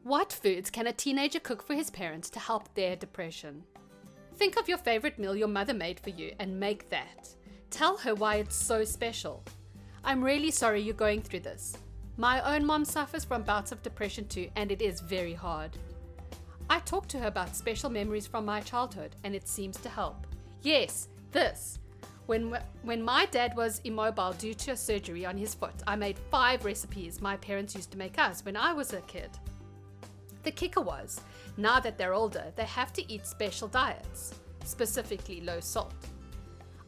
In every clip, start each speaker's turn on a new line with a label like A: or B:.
A: What foods can a teenager cook for his parents to help their depression? Think of your favorite meal your mother made for you and make that. Tell her why it's so special. I'm really sorry you're going through this. My own mom suffers from bouts of depression too, and it is very hard. I talk to her about special memories from my childhood, and it seems to help. Yes, this. When my dad was immobile due to a surgery on his foot, I made 5 recipes my parents used to make us when I was a kid. The kicker was, now that they're older, they have to eat special diets, specifically low salt.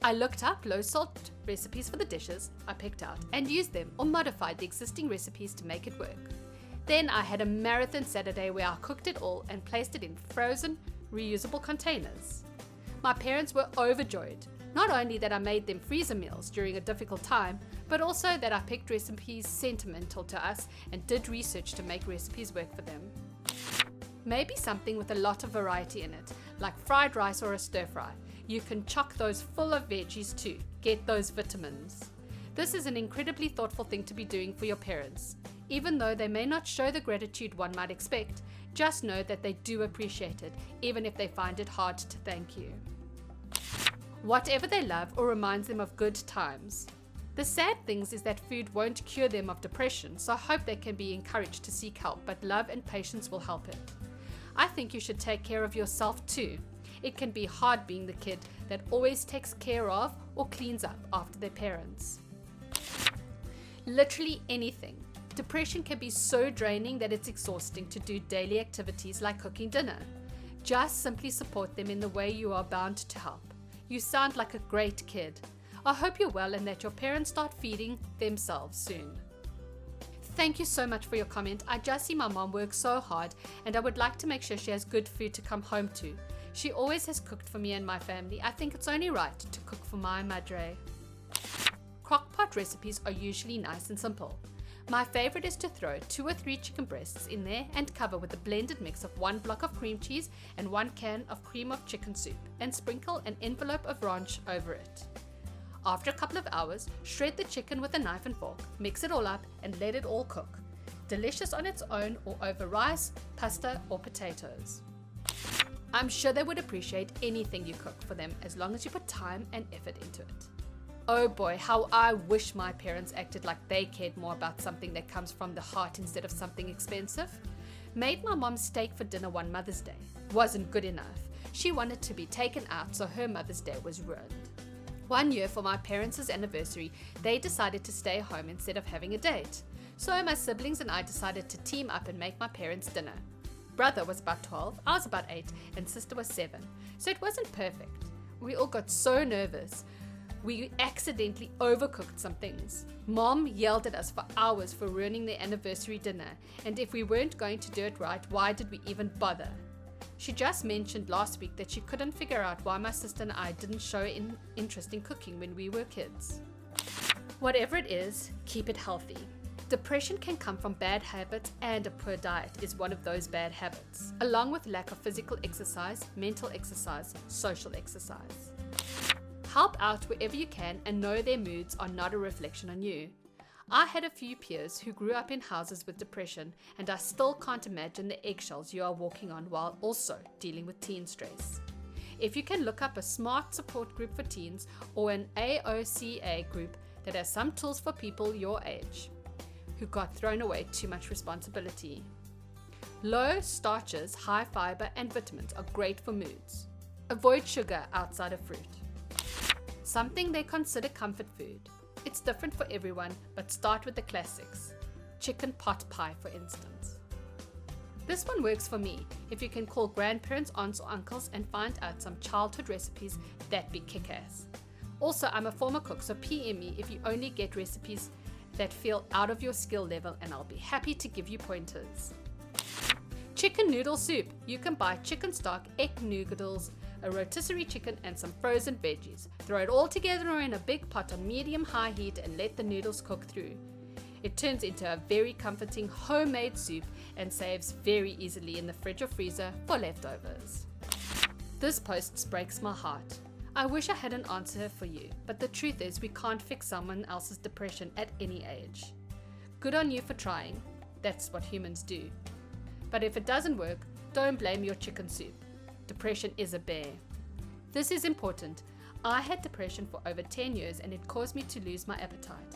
A: I looked up low salt recipes for the dishes I picked out and used them or modified the existing recipes to make it work. Then I had a marathon Saturday where I cooked it all and placed it in frozen, reusable containers. My parents were overjoyed, not only that I made them freezer meals during a difficult time, but also that I picked recipes sentimental to us and did research to make recipes work for them. Maybe something with a lot of variety in it, like fried rice or a stir fry. You can chock those full of veggies too. Get those vitamins. This is an incredibly thoughtful thing to be doing for your parents. Even though they may not show the gratitude one might expect, just know that they do appreciate it, even if they find it hard to thank you. Whatever they love or reminds them of good times. The sad thing is that food won't cure them of depression, so I hope they can be encouraged to seek help, but love and patience will help it. I think you should take care of yourself too. It can be hard being the kid that always takes care of or cleans up after their parents. Literally anything. Depression can be so draining that it's exhausting to do daily activities like cooking dinner. Just simply support them in the way you are bound to help. You sound like a great kid. I hope you're well and that your parents start feeding themselves soon. Thank you so much for your comment. I just see my mom work so hard and I would like to make sure she has good food to come home to. She always has cooked for me and my family. I think it's only right to cook for my madre. Crockpot recipes are usually nice and simple. My favorite is to throw 2 or 3 chicken breasts in there and cover with a blended mix of 1 block of cream cheese and 1 can of cream of chicken soup and sprinkle an envelope of ranch over it. After a couple of hours, shred the chicken with a knife and fork, mix it all up and let it all cook. Delicious on its own or over rice, pasta or potatoes. I'm sure they would appreciate anything you cook for them as long as you put time and effort into it. Oh boy, how I wish my parents acted like they cared more about something that comes from the heart instead of something expensive. Made my mom steak for dinner one Mother's Day. Wasn't good enough. She wanted to be taken out, so her Mother's Day was ruined. One year for my parents' anniversary, they decided to stay home instead of having a date. So my siblings and I decided to team up and make my parents dinner. Brother was about 12, I was about 8, and sister was 7. So it wasn't perfect. We all got so nervous. We accidentally overcooked some things. Mom yelled at us for hours for ruining their anniversary dinner, and if we weren't going to do it right, why did we even bother? She just mentioned last week that she couldn't figure out why my sister and I didn't show interest in cooking when we were kids. Whatever it is, keep it healthy. Depression can come from bad habits, and a poor diet is one of those bad habits, along with lack of physical exercise, mental exercise, social exercise. Help out wherever you can and know their moods are not a reflection on you. I had a few peers who grew up in houses with depression, and I still can't imagine the eggshells you are walking on while also dealing with teen stress. If you can look up a smart support group for teens or an AOCA group that has some tools for people your age who got thrown away too much responsibility. Low starches, high fiber, and vitamins are great for moods. Avoid sugar outside of fruit. Something they consider comfort food. It's different for everyone, but start with the classics. Chicken pot pie, for instance. This one works for me. If you can call grandparents, aunts, or uncles and find out some childhood recipes, that'd be kick-ass. Also, I'm a former cook, so PM me if you only get recipes that feel out of your skill level, and I'll be happy to give you pointers. Chicken noodle soup. You can buy chicken stock, egg noodles, a rotisserie chicken, and some frozen veggies. Throw it all together in a big pot on medium-high heat and let the noodles cook through. It turns into a very comforting homemade soup and saves very easily in the fridge or freezer for leftovers. This post breaks my heart. I wish I had an answer for you, but the truth is we can't fix someone else's depression at any age. Good on you for trying. That's what humans do. But if it doesn't work, don't blame your chicken soup. Depression is a bear. This is important. I had depression for over 10 years and it caused me to lose my appetite.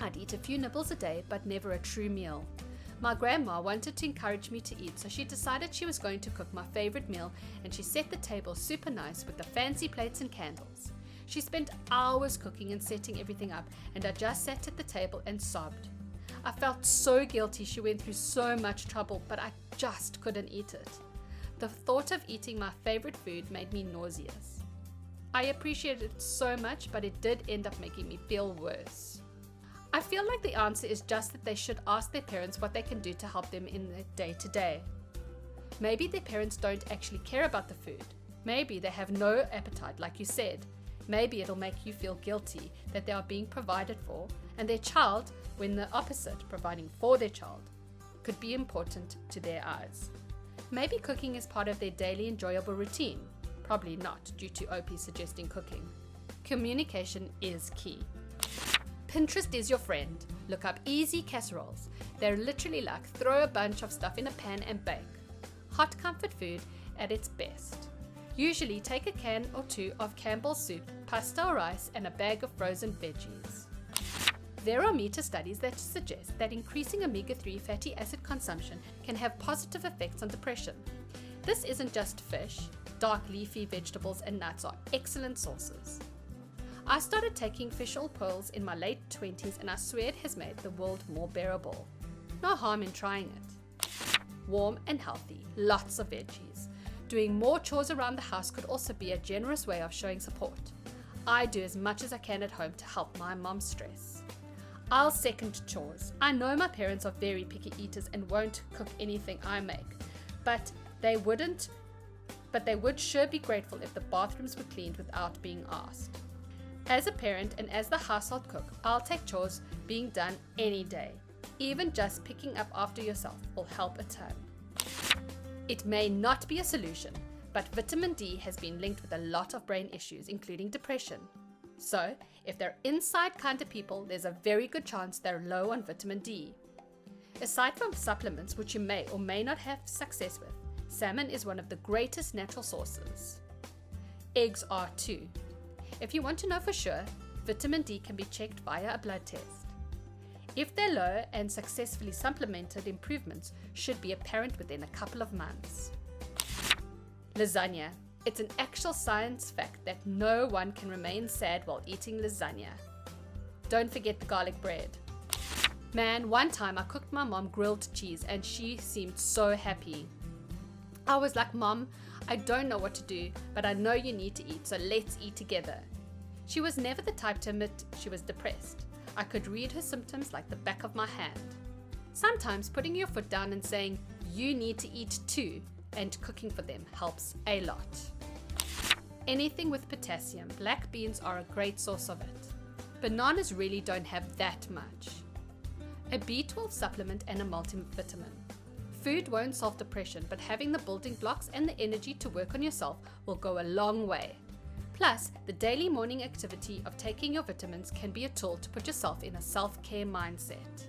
A: I'd eat a few nibbles a day, but never a true meal. My grandma wanted to encourage me to eat, so she decided she was going to cook my favorite meal, and she set the table super nice with the fancy plates and candles. She spent hours cooking and setting everything up, and I just sat at the table and sobbed. I felt so guilty. She went through so much trouble, but I just couldn't eat it. The thought of eating my favorite food made me nauseous. I appreciated it so much, but it did end up making me feel worse. I feel like the answer is just that they should ask their parents what they can do to help them in their day-to-day. Maybe their parents don't actually care about the food. Maybe they have no appetite, like you said. Maybe it'll make you feel guilty that they are being provided for, and their child, when the opposite, providing for their child, could be important to their eyes. Maybe cooking is part of their daily enjoyable routine. Probably not, due to OP suggesting cooking. Communication is key. Pinterest is your friend. Look up easy casseroles. They're literally like throw a bunch of stuff in a pan and bake. Hot comfort food at its best. Usually take a can or two of Campbell's soup, pasta or rice, and a bag of frozen veggies. There are meta-studies that suggest that increasing omega-3 fatty acid consumption can have positive effects on depression. This isn't just fish. Dark leafy vegetables and nuts are excellent sources. I started taking fish oil pearls in my late 20s, and I swear it has made the world more bearable. No harm in trying it. Warm and healthy, lots of veggies. Doing more chores around the house could also be a generous way of showing support. I do as much as I can at home to help my mom's stress. I'll second chores. I know my parents are very picky eaters and won't cook anything I make, but they would sure be grateful if the bathrooms were cleaned without being asked. As a parent and as the household cook, I'll take chores being done any day. Even just picking up after yourself will help a ton. It may not be a solution, but vitamin D has been linked with a lot of brain issues, including depression. So, if they're inside kind of people, there's a very good chance they're low on vitamin D. Aside from supplements, which you may or may not have success with, salmon is one of the greatest natural sources. Eggs are too. If you want to know for sure, vitamin D can be checked via a blood test. If they're low and successfully supplemented, improvements should be apparent within a couple of months. Lasagna. It's an actual science fact that no one can remain sad while eating lasagna. Don't forget the garlic bread. Man, one time I cooked my mom grilled cheese and she seemed so happy. I was like, Mom, I don't know what to do, but I know you need to eat, so let's eat together. She was never the type to admit she was depressed. I could read her symptoms like the back of my hand. Sometimes putting your foot down and saying, you need to eat too, and cooking for them helps a lot. Anything with potassium, black beans are a great source of it. Bananas really don't have that much. A B12 supplement and a multivitamin. Food won't solve depression, but having the building blocks and the energy to work on yourself will go a long way. Plus, the daily morning activity of taking your vitamins can be a tool to put yourself in a self-care mindset.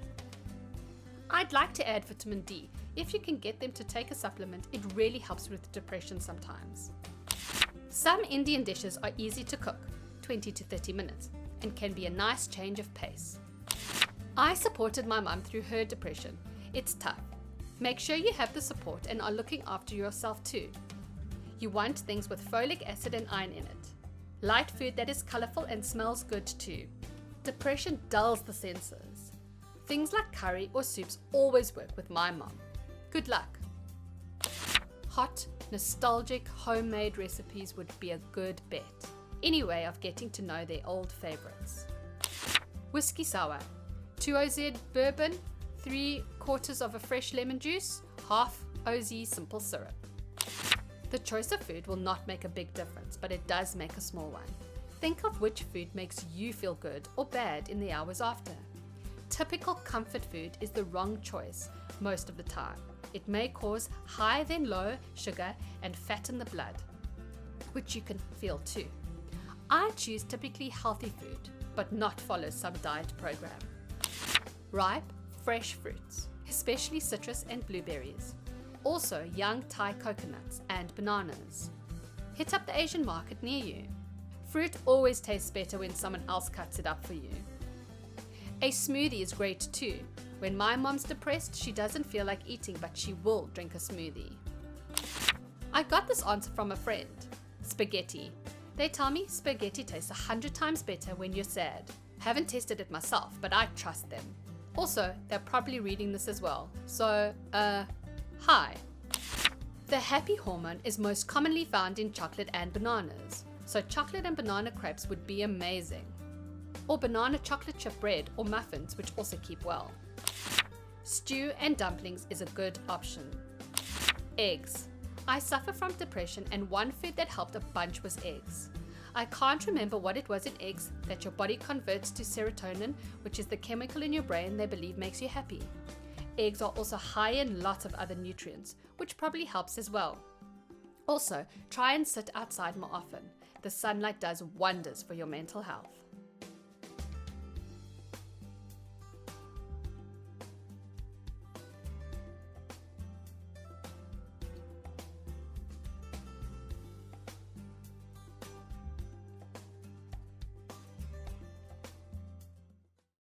A: I'd like to add vitamin D. If you can get them to take a supplement, it really helps with depression sometimes. Some Indian dishes are easy to cook, 20 to 30 minutes, and can be a nice change of pace. I supported my mum through her depression. It's tough. Make sure you have the support and are looking after yourself too. You want things with folic acid and iron in it. Light food that is colorful and smells good too. Depression dulls the senses. Things like curry or soups always work with my mom. Good luck. Hot, nostalgic, homemade recipes would be a good bet. Any way of getting to know their old favorites. Whiskey sour. 2 OZ bourbon, 3/4 of a fresh lemon juice, half OZ simple syrup. The choice of food will not make a big difference, but it does make a small one. Think of which food makes you feel good or bad in the hours after. Typical comfort food is the wrong choice most of the time. It may cause high then low sugar and fat in the blood, which you can feel too. I choose typically healthy food, but not follow some diet program. Ripe, fresh fruits, especially citrus and blueberries. Also, young Thai coconuts and bananas. Hit up the Asian market near you. Fruit always tastes better when someone else cuts it up for you. A smoothie is great too. When my mom's depressed, she doesn't feel like eating, but she will drink a smoothie. I got this answer from a friend. Spaghetti. They tell me spaghetti tastes 100 times better when you're sad. Haven't tested it myself, but I trust them. Also, they're probably reading this as well. So, hi. The happy hormone is most commonly found in chocolate and bananas. So chocolate and banana crepes would be amazing. Or banana chocolate chip bread or muffins, which also keep well. Stew and dumplings is a good option. Eggs. I suffer from depression and one food that helped a bunch was eggs. I can't remember what it was in eggs that your body converts to serotonin, which is the chemical in your brain they believe makes you happy. Eggs are also high in lots of other nutrients, which probably helps as well. Also, try and sit outside more often. The sunlight does wonders for your mental health.